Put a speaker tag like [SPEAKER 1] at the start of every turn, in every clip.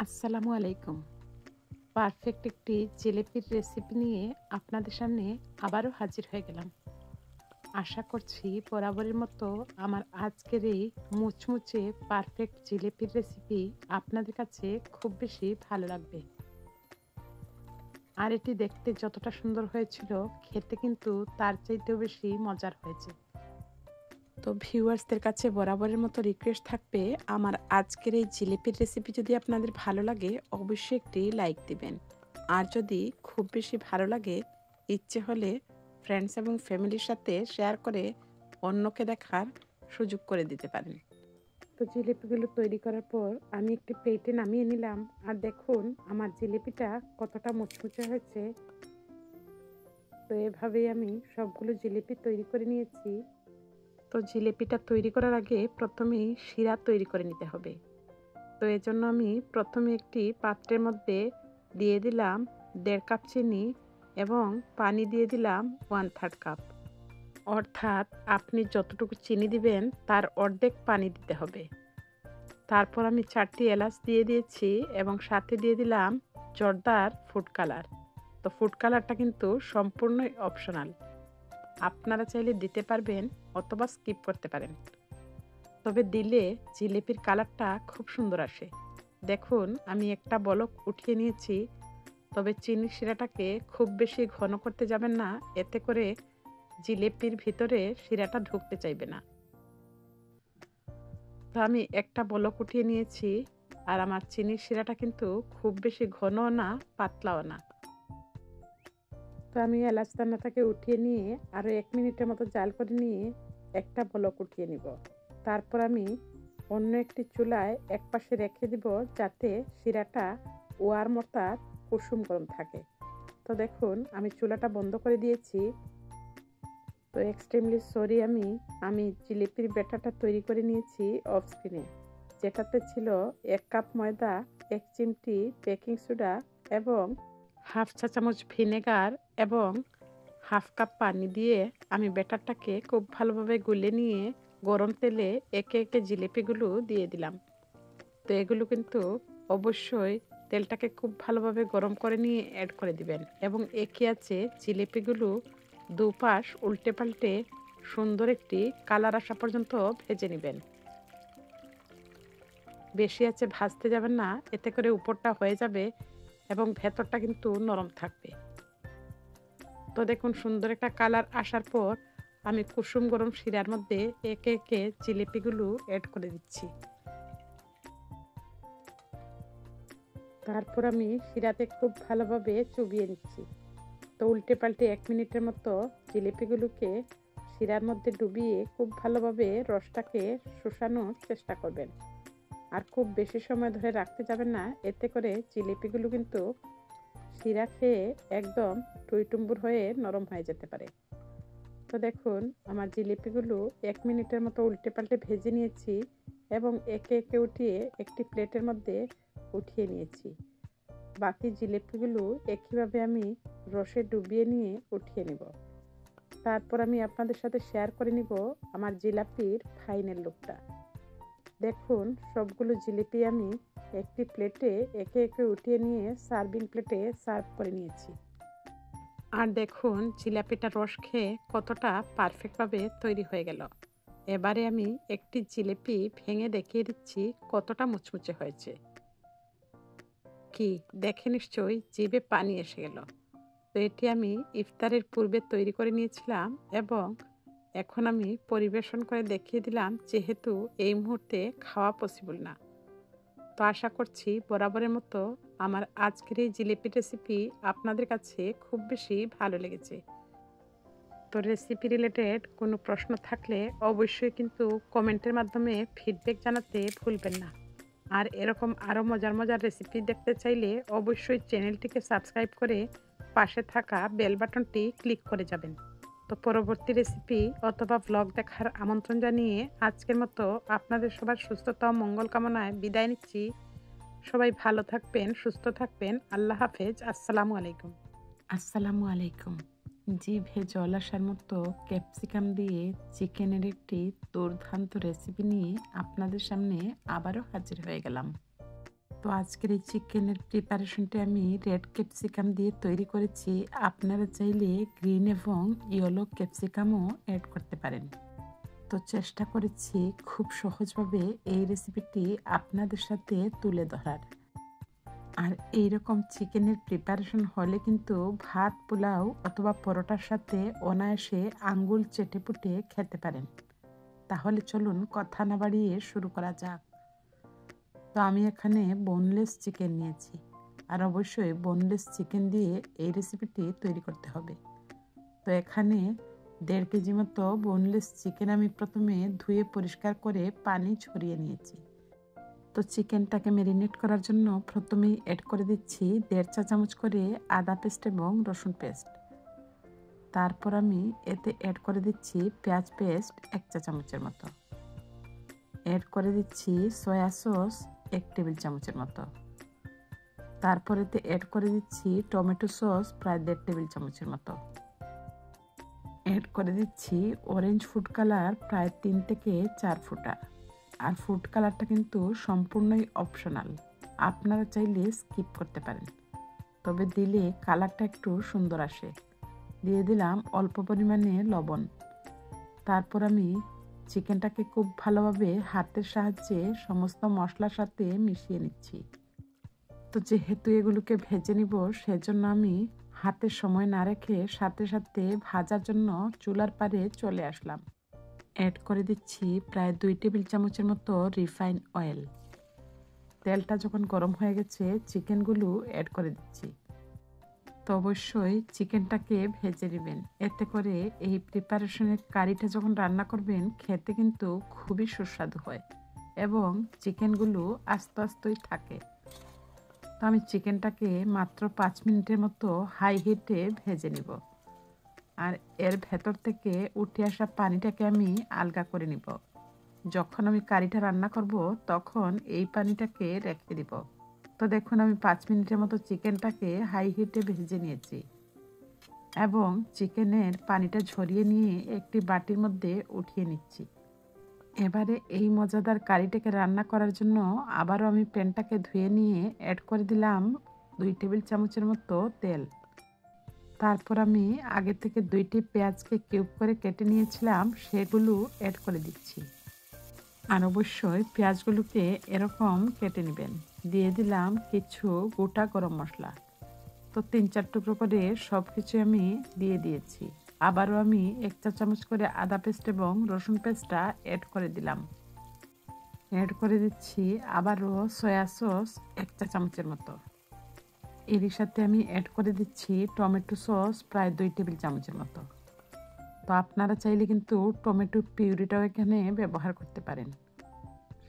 [SPEAKER 1] আসসালামু আলাইকুম। পারফেক্ট একটি জিলিপির রেসিপি নিয়ে আপনাদের সামনে আবারও হাজির হয়ে গেলাম। আশা করছি বরাবরের মতো আমার আজকের এই মুচমুচে পারফেক্ট জিলিপির রেসিপি আপনাদের কাছে খুব বেশি ভালো লাগবে। আর এটি দেখতে যতটা সুন্দর হয়েছিল, খেতে কিন্তু তার চাইতেও বেশি মজার হয়েছে। তো ভিউয়ার্সদের কাছে বরাবরের মতো রিকোয়েস্ট থাকবে, আমার আজকের এই জিলিপির রেসিপি যদি আপনাদের ভালো লাগে অবশ্যই একটি লাইক দিবেন। আর যদি খুব বেশি ভালো লাগে, ইচ্ছে হলে ফ্রেন্ডস এবং ফ্যামিলির সাথে শেয়ার করে অন্যকে দেখার সুযোগ করে দিতে পারেন। তো জিলিপিগুলো তৈরি করার পর আমি একটি প্লেটে নামিয়ে নিলাম। আর দেখুন আমার জিলিপিটা কতটা মুচমুচে হয়েছে। তো এভাবেই আমি সবগুলো জিলিপি তৈরি করে নিয়েছি। তো জিলিপিটা তৈরি করার আগে প্রথমেই শিরা তৈরি করে নিতে হবে। তো এজন্য আমি প্রথমে একটি পাত্রের মধ্যে দিয়ে দিলাম 1.5 কাপ চিনি এবং পানি দিয়ে দিলাম 1/3 কাপ। অর্থাৎ আপনি যতটুকু চিনি দিবেন তার অর্ধেক পানি দিতে হবে। তারপর আমি 4টি এলাচ দিয়ে দিয়েছি এবং সাথে দিয়ে দিলাম জর্দার ফুড কালার। তো ফুড কালারটা কিন্তু সম্পূর্ণই অপশনাল, আপনারা চাইলে দিতে পারবেন অথবা স্কিপ করতে পারেন। তবে দিলে জিলিপির কালারটা খুব সুন্দর আসে। দেখুন আমি একটা বলক উঠিয়ে নিয়েছি। তবে চিনির শিরাটাকে খুব বেশি ঘন করতে যাবেন না, এতে করে জিলিপির ভিতরে শিরাটা ঢুকতে চাইবে না। তো আমি একটা বলক উঠিয়ে নিয়েছি। আর আমার চিনির শিরাটা কিন্তু খুব বেশি ঘনও না, পাতলাও না। তো আমি এলাচ দানাটাকে উঠিয়ে নিয়ে আরও 1 মিনিটের মতো জাল করে নিয়ে একটা বলক উঠিয়ে নিব। তারপর আমি অন্য একটি চুলায় এক পাশে রেখে দিব, যাতে শিরাটা ওয়ার মতো কুসুম গরম থাকে। তো দেখুন আমি চুলাটা বন্ধ করে দিয়েছি। তো এক্সট্রিমলি সরি, আমি জিলিপির ব্যাটারটা তৈরি করে নিয়েছি অফ স্ক্রিনে, যেটাতে ছিল 1 কাপ ময়দা, 1 চিমটি বেকিং সোডা এবং হাফ চা চামচ ভিনেগার এবং হাফ কাপ পানি দিয়ে আমি ব্যাটারটাকে খুব ভালোভাবে গুলে নিয়ে গরম তেলে একে একে জিলিপিগুলো দিয়ে দিলাম। তো এগুলো কিন্তু অবশ্যই তেলটাকে খুব ভালোভাবে গরম করে নিয়ে অ্যাড করে দিবেন এবং একে আছে জিলিপিগুলো দুপাশ উল্টে পাল্টে সুন্দর একটি কালার আসা পর্যন্ত ভেজে নেবেন। বেশি আছে ভাজতে যাবেন না, এতে করে উপরটা হয়ে যাবে এবং ভেতরটা কিন্তু নরম থাকবে। তো দেখুন সুন্দর একটা কালার আসার পর আমি কুসুম গরম শিরার মধ্যে একে একে জিলিপিগুলো অ্যাড করে দিচ্ছি। তারপর আমি শিরাতে খুব ভালোভাবে চুবিয়ে নিচ্ছি। তো উল্টে পাল্টে 1 মিনিটের মতো জিলিপিগুলোকে শিরার মধ্যে ডুবিয়ে খুব ভালোভাবে রসটাকে শুষানোর চেষ্টা করবেন। আর খুব বেশি সময় ধরে রাখতে যাবেন না, এতে করে জিলিপিগুলো কিন্তু শিরা খেয়ে একদম টইটুম্বুর হয়ে নরম হয়ে যেতে পারে। তো দেখুন আমার জিলিপিগুলো 1 মিনিটের মতো উল্টে পাল্টে ভেজে নিয়েছি এবং একে একে উঠিয়ে একটি প্লেটের মধ্যে উঠিয়ে নিয়েছি। বাকি জিলিপিগুলো একইভাবে আমি রসে ডুবিয়ে নিয়ে উঠিয়ে নেব। তারপর আমি আপনাদের সাথে শেয়ার করে নিব আমার জিলাপির ফাইনাল লুকটা। দেখুন সবগুলো জিলিপি আমি একটি প্লেটে একে একে উঠিয়ে নিয়ে সার্ভিং প্লেটে সার্ভ করে নিয়েছি। আর দেখুন জিলাপিটা রস খেয়ে কতটা পারফেক্টভাবে তৈরি হয়ে গেল। এবারে আমি একটি জিলিপি ভেঙে দেখিয়ে দিচ্ছি কতটা মুচমুচে হয়েছে। কি দেখে নিশ্চয়ই জিভে পানি এসে গেল। তো এটি আমি ইফতারের পূর্বে তৈরি করে নিয়েছিলাম এবং এখন আমি পরিবেশন করে দেখিয়ে দিলাম, যেহেতু এই মুহূর্তে খাওয়া পসিবল না। তো আশা করছি বরাবরের মতো আমার আজকের এই জিলিপির রেসিপি আপনাদের কাছে খুব বেশি ভালো লেগেছে। তো রেসিপি রিলেটেড কোনো প্রশ্ন থাকলে অবশ্যই কিন্তু কমেন্টের মাধ্যমে ফিডব্যাক জানাতে ভুলবেন না। আর এরকম আরও মজার মজার রেসিপি দেখতে চাইলে অবশ্যই চ্যানেলটিকে সাবস্ক্রাইব করে পাশে থাকা বেল বাটনটি ক্লিক করে যাবেন। তো পরবর্তী রেসিপি অথবা ব্লগ দেখার আমন্ত্রণ জানিয়ে আজকের মতো আপনাদের সবার সুস্থতা ও মঙ্গল কামনায় বিদায় নিচ্ছি। সবাই ভালো থাকবেন, সুস্থ থাকবেন। আল্লাহ হাফেজ। আসসালামু আলাইকুম। আসসালামু আলাইকুম। জিভে জল আসার মতো ক্যাপসিকাম দিয়ে চিকেনের একটি দুর্দান্ত রেসিপি নিয়ে আপনাদের সামনে আবারও হাজির হয়ে গেলাম। তো আজকের এই চিকেনের প্রিপারেশনটি আমি রেড ক্যাপসিকাম দিয়ে তৈরি করেছি। আপনারা চাইলে গ্রিন এবং ইয়েলো ক্যাপসিকামও অ্যাড করতে পারেন। তো চেষ্টা করেছি খুব সহজভাবে এই রেসিপিটি আপনাদের সাথে তুলে ধরার। আর এইরকম চিকেনের প্রিপারেশন হলে কিন্তু ভাত, পোলাও অথবা পরোটার সাথে অনায়াসে আঙ্গুল চেটেপুটে খেতে পারেন। তাহলে চলুন কথা না বাড়িয়ে শুরু করা যাক। তো আমি এখানে বোনলেস চিকেন নিয়েছি, আর অবশ্যই বোনলেস চিকেন দিয়ে এই রেসিপিটি তৈরি করতে হবে। তো এখানে 1.5 কেজি মতো বোনলেস চিকেন আমি প্রথমে ধুয়ে পরিষ্কার করে পানি ছড়িয়ে নিয়েছি। তো চিকেনটাকে ম্যারিনেট করার জন্য প্রথমেই অ্যাড করে দিচ্ছি 1.5 চা চামচ করে আদা পেস্ট এবং রসুন পেস্ট। তারপর আমি এতে অ্যাড করে দিচ্ছি পেঁয়াজ পেস্ট 1 চা চামচের মতো। অ্যাড করে দিচ্ছি সয়া সস 1 টেবিল চামচের মতো। তারপর এতে অ্যাড করে দিচ্ছি টমেটো সস প্রায় 1.5 টেবিল চামচের মতো। অ্যাড করে দিচ্ছি অরেঞ্জ ফুড কালার প্রায় 3 থেকে 4 ফোঁটা। আর ফুড কালারটা কিন্তু সম্পূর্ণই অপশনাল, আপনারা চাইলে স্কিপ করতে পারেন, তবে দিলে কালারটা একটু সুন্দর আসে। দিয়ে দিলাম অল্প পরিমাণে লবণ। তারপর আমি চিকেনটাকে খুব ভালোভাবে হাতের সাহায্যে সমস্ত মশলার সাথে মিশিয়ে নিচ্ছি। তো যেহেতু এগুলোকে ভেজে নিব, সেজন্য আমি হাতে সময় না রেখে সাথে সাথে ভাজার জন্য চুলার পাড়ে চলে আসলাম। অ্যাড করে দিচ্ছি প্রায় 2 টেবিল চামচের মতো রিফাইন অয়েল। তেলটা যখন গরম হয়ে গেছে, চিকেনগুলো অ্যাড করে দিচ্ছি। তো অবশ্যই চিকেনটাকে ভেজে নেবেন, এতে করে এই প্রিপারেশনের কারিটা যখন রান্না করবেন খেতে কিন্তু খুবই সুস্বাদু হয় এবং চিকেনগুলো আস্তে আস্তেই থাকে। তো আমি চিকেনটাকে মাত্র 5 মিনিটের মতো হাই হিটে ভেজে নিব। আর এর ভেতর থেকে উঠে আসা পানিটাকে আমি আলগা করে নিব। যখন আমি কারিটা রান্না করব তখন এই পানিটাকে রেখে দিব। তো দেখুন আমি 5 মিনিটের মতো চিকেনটাকে হাই হিটে ভেজে নিয়েছি এবং চিকেনের পানিটা ঝরিয়ে নিয়ে একটি বাটির মধ্যে উঠিয়ে নিচ্ছি। এবারে এই মজাদার কারিটাকে রান্না করার জন্য আবারও আমি প্যানটাকে ধুয়ে নিয়ে অ্যাড করে দিলাম 2 টেবিল চামচের মতো তেল। তারপর আমি আগে থেকে 2টি পেঁয়াজকে কিউব করে কেটে নিয়েছিলাম, সেগুলো অ্যাড করে দিচ্ছি। আর অবশ্যই পেঁয়াজগুলোকে এরকম কেটে নেবেন। দিয়ে দিলাম কিছু গোটা গরম মশলা। তো 3-4 টুকরো করে সব কিছু আমি দিয়ে দিয়েছি। আবারও আমি 1 চা চামচ করে আদা পেস্ট এবং রসুন পেস্টটা অ্যাড করে দিলাম। অ্যাড করে দিচ্ছি আবারও সয়া সস 1 চা চামচের মতো। এরই সাথে আমি অ্যাড করে দিচ্ছি টমেটো সস প্রায় 2 টেবিল চামচের মতো। তো আপনারা চাইলে কিন্তু টমেটো পিউরিটাও এখানে ব্যবহার করতে পারেন।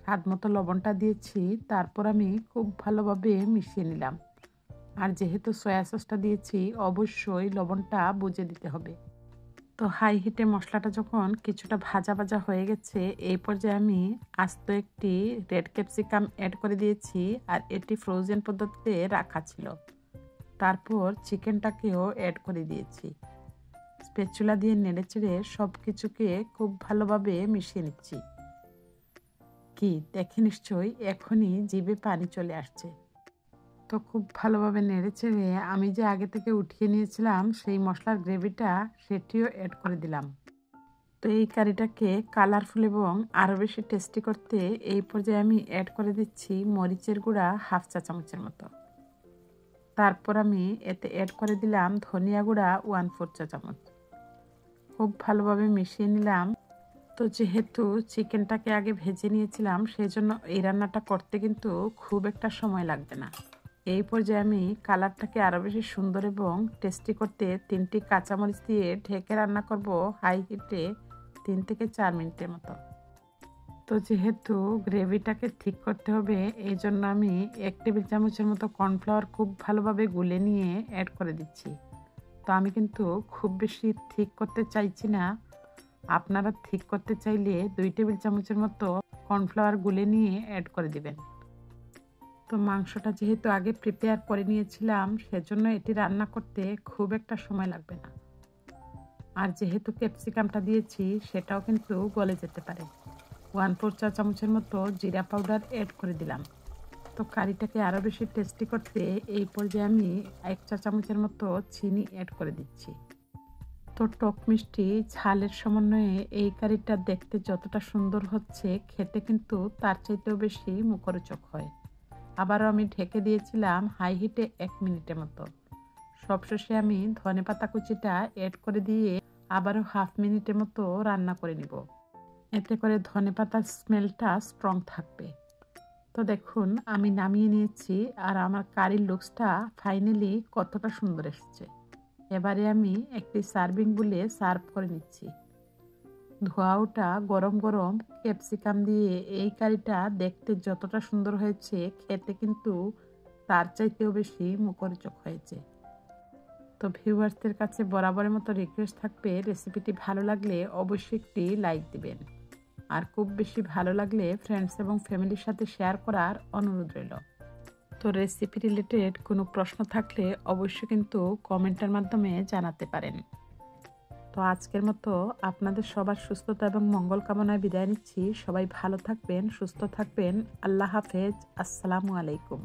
[SPEAKER 1] স্বাদ মতো লবণটা দিয়েছি। তারপর আমি খুব ভালোভাবে মিশিয়ে নিলাম। আর যেহেতু সয়া সসটা দিয়েছি, অবশ্যই লবণটা বুঝে দিতে হবে। তো হাই হিটে মশলাটা যখন কিছুটা ভাজা ভাজা হয়ে গেছে, এই পর্যায়ে আমি আস্ত একটি রেড ক্যাপসিকাম অ্যাড করে দিয়েছি, আর এটি ফ্রোজেন পদ্ধতিতে রাখা ছিল। তারপর চিকেনটাকেও অ্যাড করে দিয়েছি। স্প্যাচুলা দিয়ে নেড়েচেড়ে সব কিছুকে খুব ভালোভাবে মিশিয়ে নিচ্ছি। কি দেখে নিশ্চয়ই এখনই জিভে পানি চলে আসছে। তো খুব ভালোভাবে নেড়েচেড়ে আমি যে আগে থেকে উঠিয়ে নিয়েছিলাম সেই মশলার গ্রেভিটা, সেটিও অ্যাড করে দিলাম। তো এই কারিটাকে কালারফুল এবং আরও বেশি টেস্টি করতে এই পর্যায়ে আমি অ্যাড করে দিচ্ছি মরিচের গুঁড়া 1/2 চা চামচের মতো। তারপর আমি এতে অ্যাড করে দিলাম ধনিয়া গুঁড়া 1/4 চা চামচ। খুব ভালোভাবে মিশিয়ে নিলাম। তো যেহেতু চিকেনটাকে আগে ভেজে নিয়েছিলাম, সেই জন্য এই রান্নাটা করতে কিন্তু খুব একটা সময় লাগবে না। এই পর্যায়ে আমি কালারটাকে আরও বেশি সুন্দর এবং টেস্টি করতে 3টি কাঁচামরিচ দিয়ে ঢেকে রান্না করব হাই হিটে 3 থেকে 4 মিনিটের মতো। তো যেহেতু গ্রেভিটাকে ঠিক করতে হবে, এই জন্য আমি 1 টেবিল চামচের মতো কর্নফ্লাওয়ার খুব ভালোভাবে গুলে নিয়ে অ্যাড করে দিচ্ছি। তো আমি কিন্তু খুব বেশি ঠিক করতে চাইছি না। আপনারা ঠিক করতে চাইলে 2 টেবিল চামচের মতো কর্নফ্লাওয়ার গুলে নিয়ে অ্যাড করে দিবেন। তো মাংসটা যেহেতু আগে প্রিপেয়ার করে নিয়েছিলাম, সেজন্য এটি রান্না করতে খুব একটা সময় লাগবে না। আর যেহেতু ক্যাপসিকামটা দিয়েছি, সেটাও কিন্তু গলে যেতে পারে। 1/4 চা চামচের মতো জিরা পাউডার অ্যাড করে দিলাম। তো কারিটাকে আরও বেশি টেস্টি করতে এই পর্যায়ে আমি 1 চা চামচের মতো চিনি অ্যাড করে দিচ্ছি। তো টক মিষ্টি ঝালের সমন্বয়ে এই কারিটা দেখতে যতটা সুন্দর হচ্ছে, খেতে কিন্তু তার চাইতেও বেশি মুখরোচক হয়। আবারও আমি ঢেকে দিয়েছিলাম হাই হিটে 1 মিনিটের মতো। সবশেষে আমি ধনেপাতা কুচিটা অ্যাড করে দিয়ে আবারও 1/2 মিনিটের মতো রান্না করে নিব। এতে করে ধনেপাতার স্মেলটা স্ট্রং থাকবে। তো দেখুন আমি নামিয়ে নিয়েছি আর আমার কারির লুকসটা ফাইনালি কতটা সুন্দর এসেছে। এবারে আমি একটি সার্ভিং বলে সার্ভ করে নিচ্ছি। ধোয়াওটা গরম গরম ক্যাপসিকাম দিয়ে এই কারিটা দেখতে যতটা সুন্দর হয়েছে, খেতে কিন্তু তার চাইতেও বেশি মুখরোচক হয়েছে। তো ভিউয়ার্সদের কাছে বরাবরের মতো রিকোয়েস্ট থাকবে, রেসিপিটি ভালো লাগলে অবশ্যই একটি লাইক দিবেন। আর খুব বেশি ভালো লাগলে ফ্রেন্ডস এবং ফ্যামিলির সাথে শেয়ার করার অনুরোধ রইল। তো রেসিপি রিলেটেড কোনো প্রশ্ন থাকলে অবশ্যই কিন্তু কমেন্টের মাধ্যমে জানাতে পারেন। তো আজকের মতো আপনাদের সবার সুস্থতা এবং মঙ্গল কামনায় বিদায় নিচ্ছি। সবাই ভালো থাকবেন, সুস্থ থাকবেন। আল্লাহ হাফেজ। আসসালামু আলাইকুম।